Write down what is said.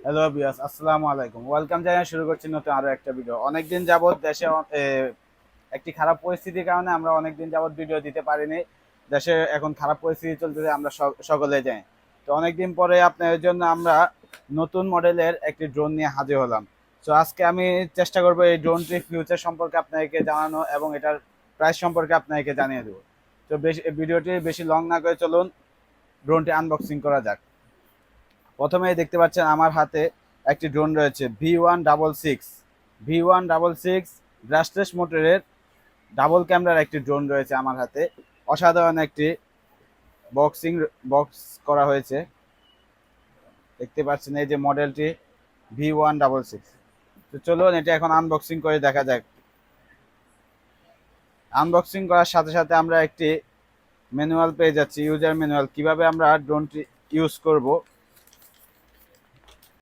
Hello বিয়াস, আসসালামু আলাইকুম। Welcome জানিয়ে শুরু করছি নতুন আরো একটা ভিডিও। অনেকদিন যাবত দেশে একটি খারাপ পরিস্থিতির কারণে আমরা অনেকদিন যাবত ভিডিও দিতে পারিনি। দেশে এখন খারাপ পরিস্থিতি চলতেছে, আমরা সকলে যাই। তো অনেকদিন পরে আপনাদের জন্য আমরা নতুন মডেলের একটি ড্রোন নিয়ে হাজির হলাম। তো আজকে আমি চেষ্টা করব এই ড্রোনটির ফিউচার সম্পর্কে আপনাদেরকে জানানো এবং এটার প্রাইস সম্পর্কে আপনাদেরকে জানিয়ে দেবো। তো ভিডিওটি বেশি লং না করে চলুন ড্রোনটি আনবক্সিং করা যাক। প্রথমেই দেখতে পাচ্ছেন আমার হাতে একটি ড্রোন রয়েছে V166 ব্রাশলেস মোটরের ডাবল ক্যামেরার একটি ড্রোন রয়েছে আমার হাতে। অসাধারণ একটি বক্সিং বক্স করা হয়েছে, দেখতে পাচ্ছেন এই যে মডেলটি V166। তো চলুন এটা এখন আনবক্সিং করে দেখা যাক। আনবক্সিং করার সাথে সাথে আমরা একটি ম্যানুয়াল পেয়ে যাচ্ছি, ইউজার ম্যানুয়াল, কিভাবে আমরা ড্রোনটি ইউজ করব